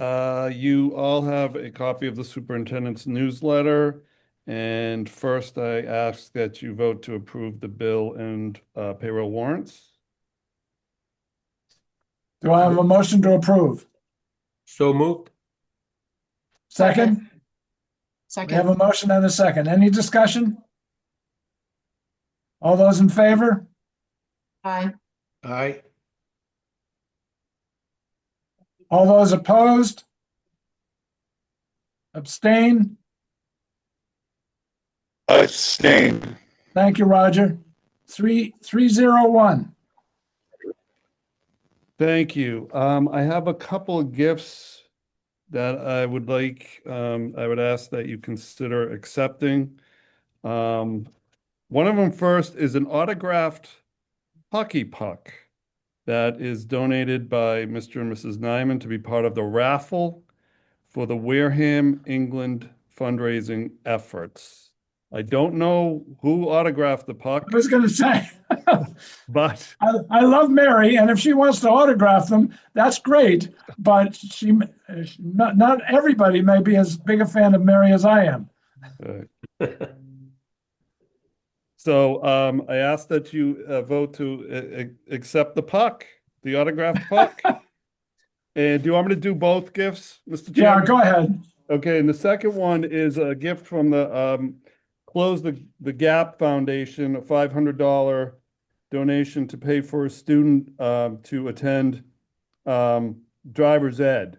You all have a copy of the superintendent's newsletter. And first, I ask that you vote to approve the bill and payroll warrants. Do I have a motion to approve? So moved. Second? We have a motion and a second. Any discussion? All those in favor? Aye. Aye. All those opposed? Abstain? Abstain. Thank you, Roger. 301. Thank you. I have a couple of gifts that I would I would ask that you consider accepting. One of them first is an autographed hockey puck that is donated by Mr. and Mrs. Nyman to be part of the raffle for the Wareham, England fundraising efforts. I don't know who autographed the puck, I was going to say, but I love Mary, and if she wants to autograph them, that's great. But not everybody may be as big a fan of Mary as I am. so I ask that you vote to accept the puck, the autographed puck. And do you want me to do both gifts, Mr. Chairman? Yeah, go ahead. Okay, and the second one is a gift from the Close the Gap Foundation, a $500 donation to pay for a student to attend driver's ed,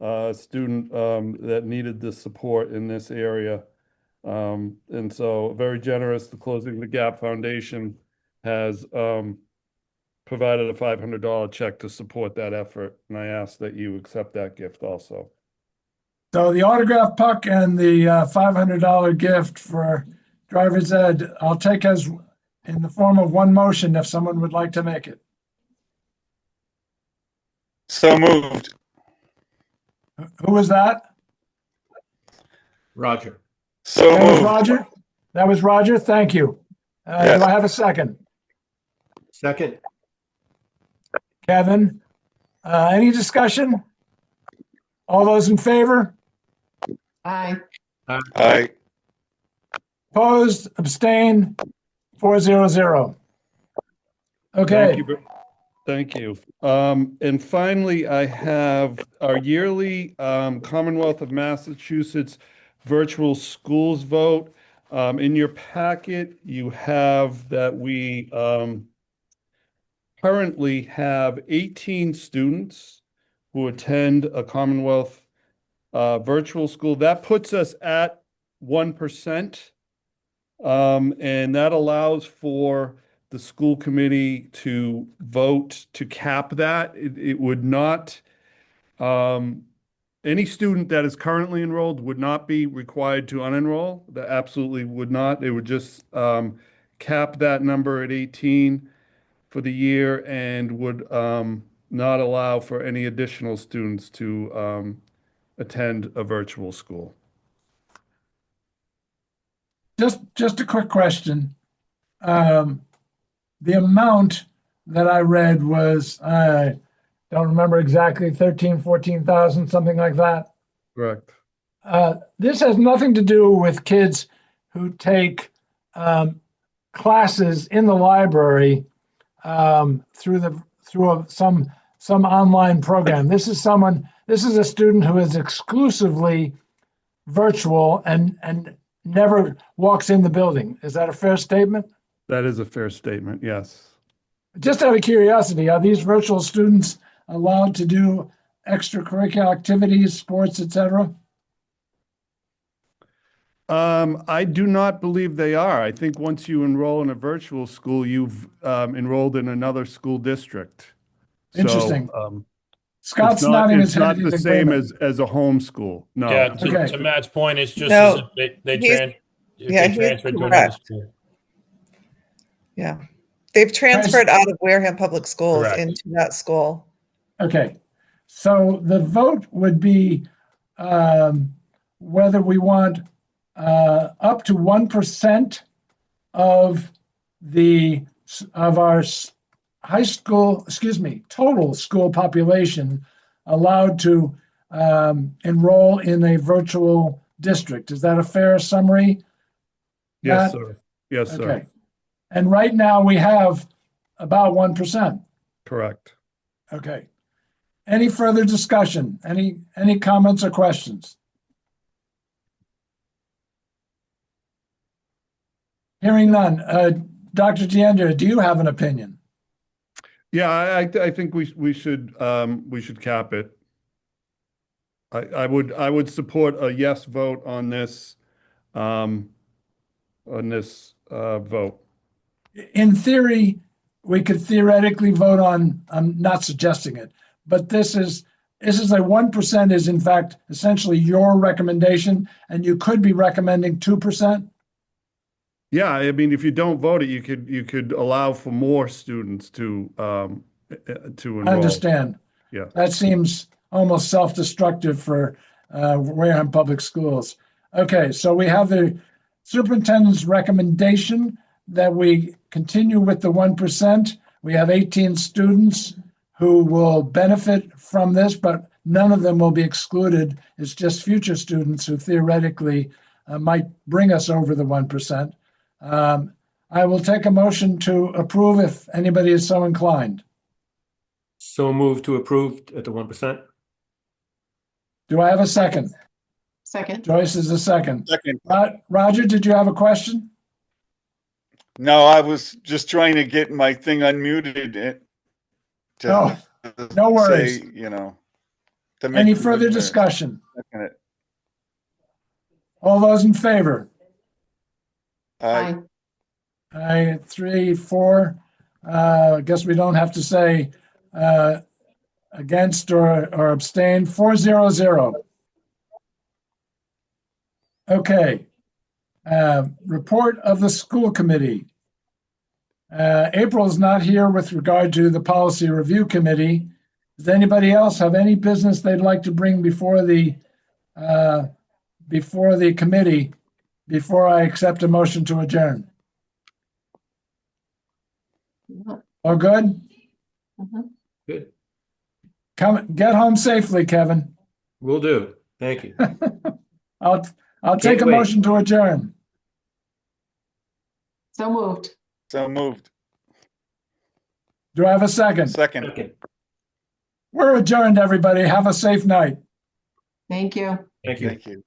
a student that needed the support in this area. And so very generous, the Closing the Gap Foundation has provided a $500 check to support that effort. And I ask that you accept that gift also. So the autograph puck and the $500 gift for driver's ed, I'll take as in the form of one motion if someone would like to make it. So moved. Who was that? Roger. So That was moved. Roger? That was Roger. Thank you. Yes. Do I have a second? Second. Kevin? Any discussion? All those in favor? Aye. Aye. Opposed? Abstain? 400. Okay. Thank you. And finally, I have our yearly Commonwealth of Massachusetts virtual schools vote. In your packet, you have that we currently have 18 students who attend a Commonwealth virtual school. That puts us at 1%. And that allows for the school committee to vote to cap that. It would not, any student that is currently enrolled would not be required to unenroll. That absolutely would not. It would just cap that number at 18 for the year and would not allow for any additional students to attend a virtual school. Just a quick question. The amount that I read was, I don't remember exactly, 13, 14,000, something like that. Correct. This has nothing to do with kids who take classes in the library through some online program. This is a student who is exclusively virtual and never walks in the building. Is that a fair statement? That is a fair statement, yes. Just out of curiosity, are these virtual students allowed to do extracurricular activities, sports, etc.? I do not believe they are. I think once you enroll in a virtual school, you've enrolled in another school district. Interesting. So, Scott's nodding his it's head. not in the same agreement. as a home school. No. Yeah, Okay. to Matt's point, it's just No, as if they he's transferred to another correct. school. Yeah. They've transferred out of Wareham Public Schools Correct. into that school. Okay, so the vote would be whether we want up to 1% of our total school population allowed to enroll in a virtual district. Is that a fair summary? Yes, Matt? sir. Yes, sir. Okay. And right now we have about 1%. Correct. Okay. Any further discussion? Any comments or questions? Hearing none. Dr. DeAndrea, do you have an opinion? Yeah, I think we should cap it. I would support a yes vote on this, vote. In theory, we could theoretically vote on, I'm not suggesting it, but this is a 1% is in fact essentially your recommendation, and you could be recommending 2%. Yeah, I mean, if you don't vote it, you could allow for more students to enroll. I understand. Yeah. That seems almost self-destructive for Wareham Public Schools. Okay, so we have the superintendent's recommendation that we continue with the 1%. We have 18 students who will benefit from this, but none of them will be excluded. It's just future students who theoretically might bring us over the 1%. I will take a motion to approve if anybody is so inclined. So move to approve at the 1%. Do I have a second? Second. Joyce is a second. Second. Roger, did you have a question? No, I was just trying to get my thing unmuted. Oh, no worries. Say, to make Any the further minutes. discussion? Second it. All those in favor? Aye. Aye, 3, 4. I guess we don't have to say against or abstain. 4-0-0. Okay. Report of the school committee. April is not here with regard to the policy review committee. Does anybody else have any business they'd like to bring before the committee before I accept a motion to adjourn? All good? Mhm. Good. Get home safely, Kevin. Will do. Thank you. I'll take a wait. motion to adjourn. So moved. So moved. Do I have a second? Second. Second. We're adjourned, everybody. Have a safe night. Thank you. Thank you. Thank you.